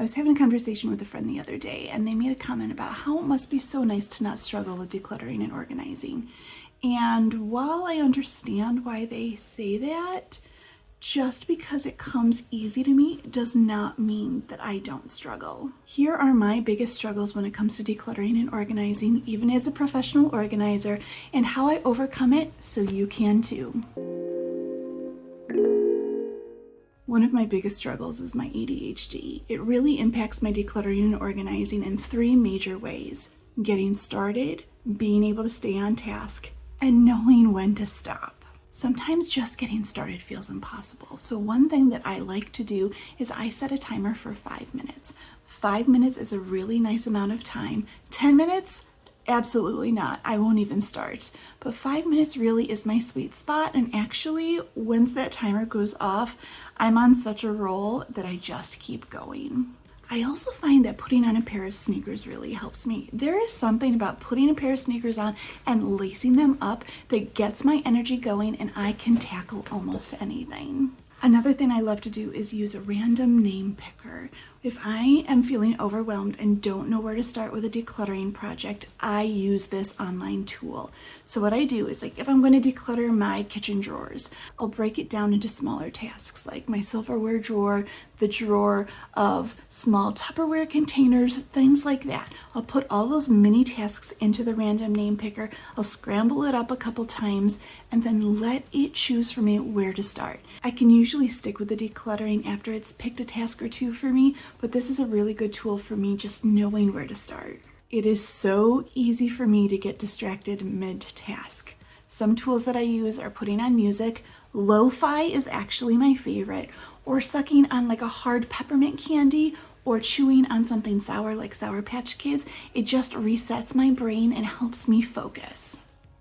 I was having a conversation with a friend the other day, and they made a comment about how it must be so nice to not struggle with decluttering and organizing. And while I understand why they say that, just because it comes easy to me does not mean that I don't struggle. Here are my biggest struggles when it comes to decluttering and organizing, even as a professional organizer, and how I overcome it so you can too. One of my biggest struggles is my ADHD. It really impacts my decluttering and organizing in 3 major ways: getting started, being able to stay on task, and knowing when to stop. Sometimes just getting started feels impossible. So one thing that I like to do is I set a timer for 5 minutes. 5 minutes is a really nice amount of time. 10 minutes? Absolutely not. I won't even start. But 5 minutes really is my sweet spot. And actually, once that timer goes off, I'm on such a roll that I just keep going. I also find that putting on a pair of sneakers really helps me. There is something about putting a pair of sneakers on and lacing them up that gets my energy going, and I can tackle almost anything. Another thing I love to do is use a random name picker. If I am feeling overwhelmed and don't know where to start with a decluttering project, I use this online tool. So what I do is, if I'm going to declutter my kitchen drawers, I'll break it down into smaller tasks, like my silverware drawer, the drawer of small Tupperware containers, things like that. I'll put all those mini tasks into the random name picker. I'll scramble it up a couple times and then let it choose for me where to start. I can usually stick with the decluttering after it's picked a task or two for me, but this is a really good tool for me just knowing where to start. It is so easy for me to get distracted mid-task. Some tools that I use are putting on music. Lo-fi is actually my favorite, or sucking on like a hard peppermint candy, or chewing on something sour like Sour Patch Kids. It just resets my brain and helps me focus.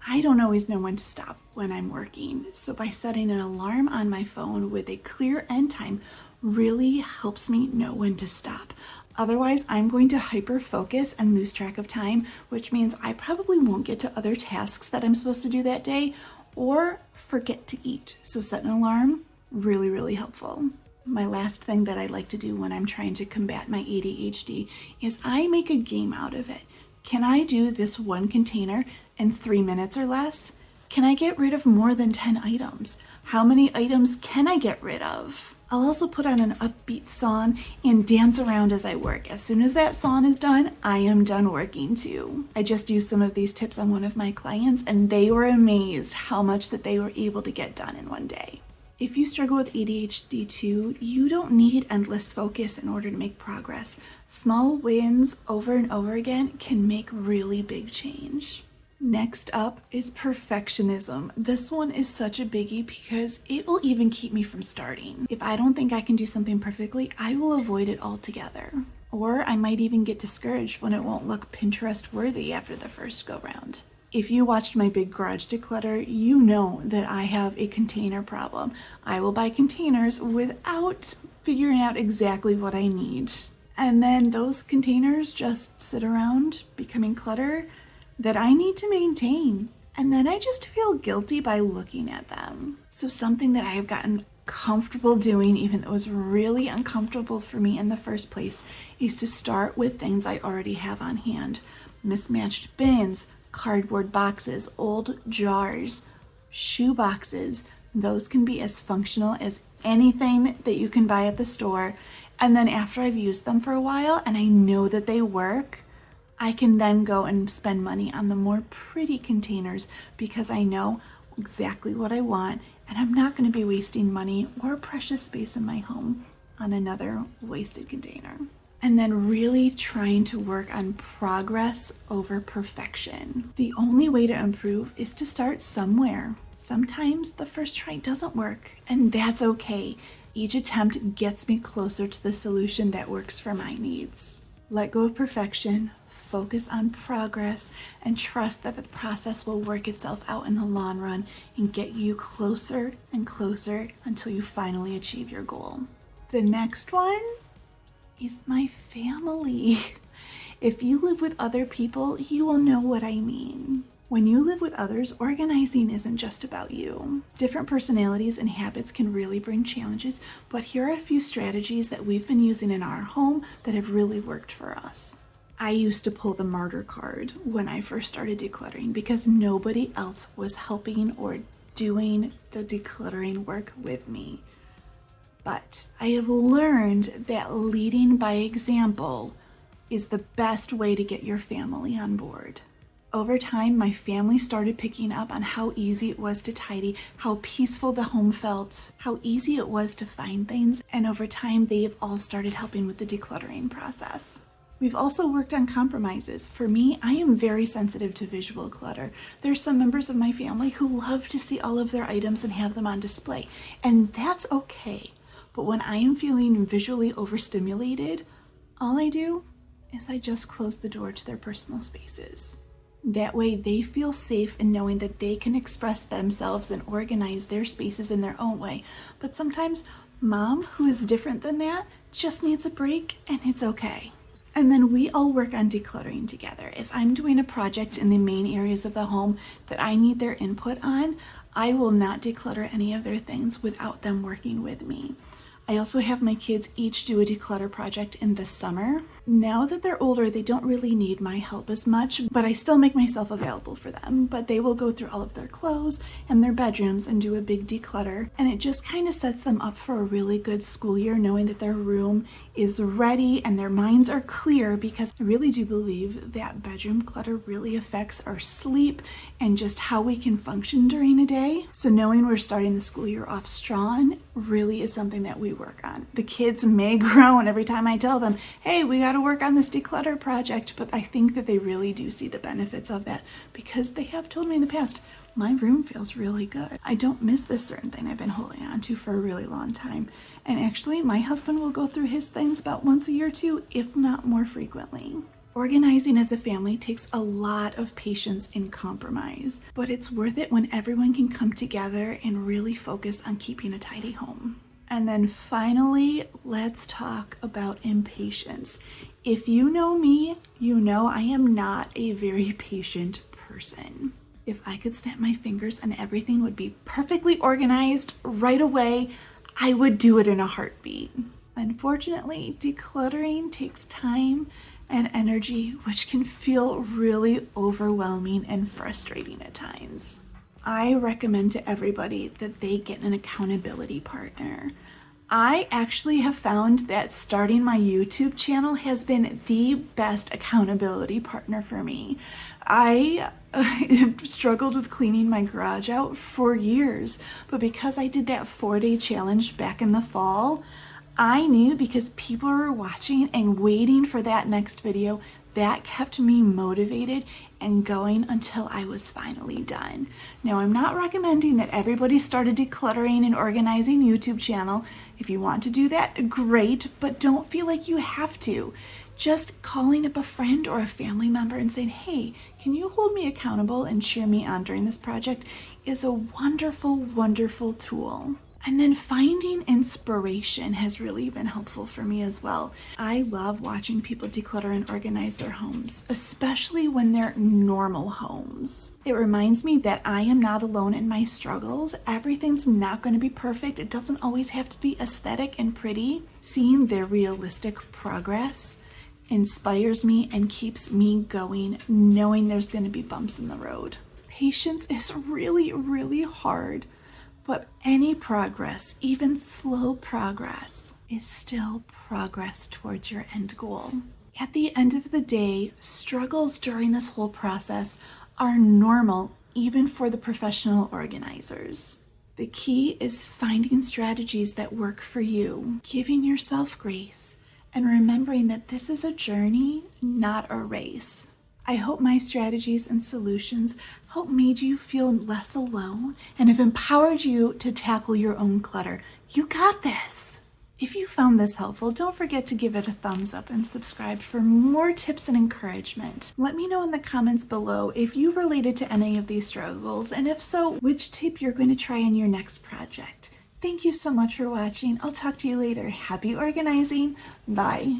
I don't always know when to stop when I'm working, so by setting an alarm on my phone with a clear end time really helps me know when to stop. Otherwise, I'm going to hyper focus and lose track of time, which means I probably won't get to other tasks that I'm supposed to do that day or forget to eat. So set an alarm, really helpful. My last thing that I like to do when I'm trying to combat my ADHD is I make a game out of it. Can I do this one container in 3 minutes or less? Can I get rid of more than 10 items? How many items can I get rid of? I'll also put on an upbeat song and dance around as I work. As soon as that song is done, I am done working too. I just used some of these tips on one of my clients, and they were amazed how much that they were able to get done in one day. If you struggle with ADHD too, you don't need endless focus in order to make progress. Small wins over and over again can make really big change. Next up is perfectionism. This one is such a biggie because it will even keep me from starting. If I don't think I can do something perfectly, I will avoid it altogether. Or I might even get discouraged when it won't look Pinterest worthy after the first go round. If you watched my big garage declutter, you know that I have a container problem. I will buy containers without figuring out exactly what I need. And then those containers just sit around becoming clutter that I need to maintain. And then I just feel guilty by looking at them. So something that I have gotten comfortable doing, even though it was really uncomfortable for me in the first place, is to start with things I already have on hand. Mismatched bins, cardboard boxes, old jars, shoe boxes. Those can be as functional as anything that you can buy at the store. And then after I've used them for a while and I know that they work, I can then go and spend money on the more pretty containers because I know exactly what I want, and I'm not going to be wasting money or precious space in my home on another wasted container. And then really trying to work on progress over perfection. The only way to improve is to start somewhere. Sometimes the first try doesn't work, and that's okay. Each attempt gets me closer to the solution that works for my needs. Let go of perfection, focus on progress, and trust that the process will work itself out in the long run and get you closer and closer until you finally achieve your goal. The next one is my family. If you live with other people, you will know what I mean. When you live with others, organizing isn't just about you. Different personalities and habits can really bring challenges, but here are a few strategies that we've been using in our home that have really worked for us. I used to pull the martyr card when I first started decluttering because nobody else was helping or doing the decluttering work with me. But I have learned that leading by example is the best way to get your family on board. Over time, my family started picking up on how easy it was to tidy, how peaceful the home felt, how easy it was to find things, and over time, they've all started helping with the decluttering process. We've also worked on compromises. For me, I am very sensitive to visual clutter. There's some members of my family who love to see all of their items and have them on display, and that's okay. But when I am feeling visually overstimulated, all I do is I just close the door to their personal spaces. That way they feel safe in knowing that they can express themselves and organize their spaces in their own way. But sometimes mom, who is different than that, just needs a break, and it's okay. And then we all work on decluttering together. If I'm doing a project in the main areas of the home that I need their input on, I will not declutter any of their things without them working with me. I also have my kids each do a declutter project in the summer. Now that they're older, they don't really need my help as much, but I still make myself available for them. But they will go through all of their clothes and their bedrooms and do a big declutter. And it just kind of sets them up for a really good school year, knowing that their room is ready and their minds are clear, because I really do believe that bedroom clutter really affects our sleep and just how we can function during a day. So knowing we're starting the school year off strong really is something that we work on. The kids may groan every time I tell them, hey, we got to work on this declutter project, but I think that they really do see the benefits of that because they have told me in the past, my room feels really good. I don't miss this certain thing I've been holding on to for a really long time. And actually, my husband will go through his things about once a year too, if not more frequently. Organizing as a family takes a lot of patience and compromise, but it's worth it when everyone can come together and really focus on keeping a tidy home. And then finally, let's talk about impatience. If you know me, you know I am not a very patient person. If I could snap my fingers and everything would be perfectly organized right away, I would do it in a heartbeat. Unfortunately, decluttering takes time and energy, which can feel really overwhelming and frustrating at times. I recommend to everybody that they get an accountability partner. I actually have found that starting my YouTube channel has been the best accountability partner for me. I have struggled with cleaning my garage out for years, but because I did that 4-day challenge back in the fall, I knew, because people were watching and waiting for that next video, that kept me motivated and going until I was finally done. Now, I'm not recommending that everybody start a decluttering and organizing YouTube channel. If you want to do that, great, but don't feel like you have to. Just calling up a friend or a family member and saying, hey, can you hold me accountable and cheer me on during this project is a wonderful, wonderful tool. And then finding inspiration has really been helpful for me as well. I love watching people declutter and organize their homes, especially when they're normal homes. It reminds me that I am not alone in my struggles. Everything's not going to be perfect. It doesn't always have to be aesthetic and pretty. Seeing their realistic progress inspires me and keeps me going, knowing there's going to be bumps in the road. Patience is really, really hard. But any progress, even slow progress, is still progress towards your end goal. At the end of the day, struggles during this whole process are normal, even for the professional organizers. The key is finding strategies that work for you, giving yourself grace, and remembering that this is a journey, not a race. I hope my strategies and solutions help made you feel less alone and have empowered you to tackle your own clutter. You got this! If you found this helpful, don't forget to give it a thumbs up and subscribe for more tips and encouragement. Let me know in the comments below if you related to any of these struggles, and if so, which tip you're going to try in your next project. Thank you so much for watching. I'll talk to you later. Happy organizing. Bye.